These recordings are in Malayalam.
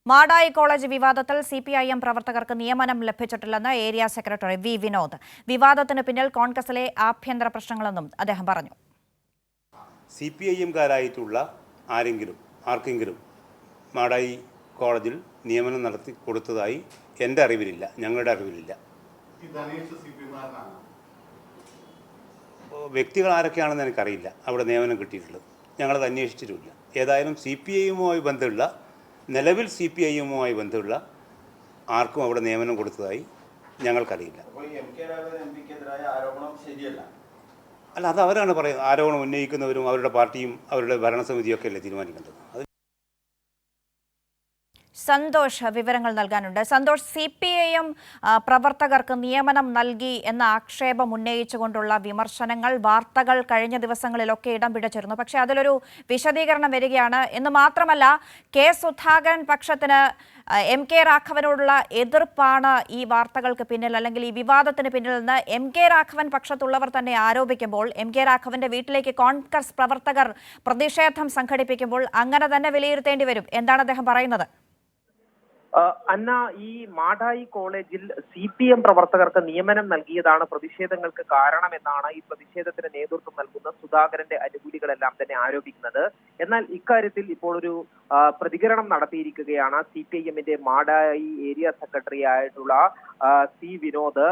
മാടായി കോളേജ് വിവാദത്തിൽ സിപിഐഎം പ്രവർത്തകർക്ക് നിയമനം ലഭിച്ചിട്ടില്ലെന്ന് ഏരിയ സെക്രട്ടറി വി വിനോദ്. വിവാദത്തിന് പിന്നിൽ കോൺഗ്രസിലെ ആഭ്യന്തര പ്രശ്നങ്ങളെന്നും അദ്ദേഹം പറഞ്ഞു. സിപിഐഎംകാരായിട്ടുള്ള ആർക്കെങ്കിലും മാടായി കോളേജിൽ നിയമനം നടത്തി കൊടുത്തതായി എൻ്റെ അറിവിലില്ല, ഞങ്ങളുടെ അറിവിലില്ല. വ്യക്തികൾ ആരൊക്കെയാണെന്ന് എനിക്കറിയില്ല അവിടെ നിയമനം കിട്ടിയിട്ടുള്ളത്. ഞങ്ങളത് അന്വേഷിച്ചിട്ടുമില്ല. ഏതായാലും നിലവിൽ സി പി ഐ എമ്മുമായി ബന്ധമുള്ള ആർക്കും അവിടെ നിയമനം കൊടുത്തതായി ഞങ്ങൾക്കറിയില്ല. അല്ല, അത് അവരാണ് പറയുന്നത്. ആരോപണം ഉന്നയിക്കുന്നവരും അവരുടെ പാർട്ടിയും അവരുടെ ഭരണസമിതിയൊക്കെ അല്ലേ തീരുമാനിക്കേണ്ടത്. സന്തോഷ് വിവരങ്ങൾ നൽകാനുണ്ട്. സന്തോഷ്, സിപിഐഎം പ്രവർത്തകർക്ക് നിയമനം നൽകി എന്ന ആക്ഷേപം ഉന്നയിച്ചുകൊണ്ടുള്ള വിമർശനങ്ങൾ, വാർത്തകൾ കഴിഞ്ഞ ദിവസങ്ങളിലൊക്കെ ഇടം പിടിച്ചിരുന്നു. പക്ഷേ അതിലൊരു വിശദീകരണം വരികയാണ് എന്ന് മാത്രമല്ല, കെ സുധാകരൻ പക്ഷത്തിന് എം കെ രാഘവനോടുള്ള എതിർപ്പാണ് ഈ വാർത്തകൾക്ക് പിന്നിൽ, അല്ലെങ്കിൽ ഈ വിവാദത്തിന് പിന്നിൽ നിന്ന് എം കെ രാഘവൻ പക്ഷത്തുള്ളവർ തന്നെ ആരോപിക്കുമ്പോൾ, എം കെ രാഘവന്റെ വീട്ടിലേക്ക് കോൺഗ്രസ് പ്രവർത്തകർ പ്രതിഷേധം സംഘടിപ്പിക്കുമ്പോൾ അങ്ങനെ തന്നെ വിലയിരുത്തേണ്ടി വരും. എന്താണ് അദ്ദേഹം പറയുന്നത്? അന്ന, ഈ മാടായി കോളേജിൽ സിപിഎം പ്രവർത്തകർക്ക് നിയമനം നൽകിയതാണ് പ്രതിഷേധങ്ങൾക്ക് കാരണമെന്നാണ് ഈ പ്രതിഷേധത്തിന് നേതൃത്വം നൽകുന്ന സുധാകരന്റെ അനുകൂലികളെല്ലാം തന്നെ ആരോപിക്കുന്നത്. എന്നാൽ ഇക്കാര്യത്തിൽ ഇപ്പോൾ ഒരു പ്രതികരണം നടത്തിയിരിക്കുകയാണ് സിപിഐഎമ്മിന്റെ മാടായി ഏരിയ സെക്രട്ടറി ആയിട്ടുള്ള സി വിനോദ്.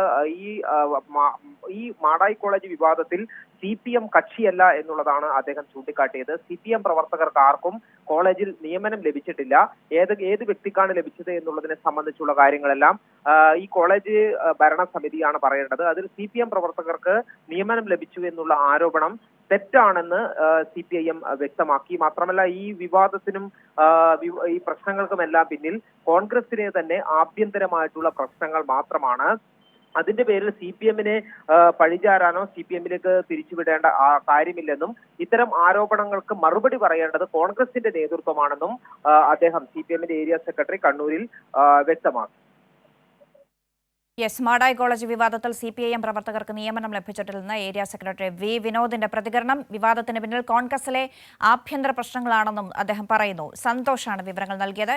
ഈ മാടായി കോളേജ് വിവാദത്തിൽ സിപിഎം കക്ഷിയല്ല എന്നുള്ളതാണ് അദ്ദേഹം ചൂണ്ടിക്കാട്ടിയത്. സിപിഎം പ്രവർത്തകർക്ക് ആർക്കും കോളേജിൽ നിയമനം ലഭിച്ചിട്ടില്ല. ഏത് വ്യക്തിക്കാണ് ലഭിച്ചത് എന്നുള്ളതിനെ സംബന്ധിച്ചുള്ള കാര്യങ്ങളെല്ലാം ഈ കോളേജ് ഭരണസമിതിയാണ് പറയേണ്ടത്. അതിൽ സിപിഎം പ്രവർത്തകർക്ക് നിയമനം ലഭിച്ചു എന്നുള്ള ആരോപണം തെറ്റാണെന്ന് സിപിഐഎം വ്യക്തമാക്കി. മാത്രമല്ല, ഈ വിവാദത്തിനും ഈ പ്രശ്നങ്ങൾക്കുമെല്ലാം പിന്നിൽ കോൺഗ്രസിനെ തന്നെ ആഭ്യന്തരമായിട്ടുള്ള പ്രശ്നങ്ങൾ മാത്രമാണ്. അതിന്റെ പേരിൽ സിപിഎമ്മിനെ പഴിചാരാനോ സിപിഎമ്മിലേക്ക് തിരിച്ചുവിടേണ്ട കാര്യമില്ലെന്നും ഇത്തരം ആരോപണങ്ങൾക്ക് മറുപടി പറയേണ്ടത് കോൺഗ്രസിന്റെ നേതൃത്വമാണെന്നും അദ്ദേഹം സിപിഎമ്മിന്റെ ഏരിയ സെക്രട്ടറി കണ്ണൂരിൽ വ്യക്തമാക്കി. മാടായി കോളേജ് വിവാദത്തിൽ സിപിഐഎം പ്രവർത്തകർക്ക് നിയമനം ലഭിച്ചിട്ടില്ലെന്ന് ഏരിയ സെക്രട്ടറി വി വിനോദിന്റെ പ്രതികരണം. വിവാദത്തിന് പിന്നിൽ കോൺഗ്രസിലെ ആഭ്യന്തര പ്രശ്നങ്ങളാണെന്നും അദ്ദേഹം പറയുന്നു. സന്തോഷാണ് വിവരങ്ങൾ നൽകിയത്.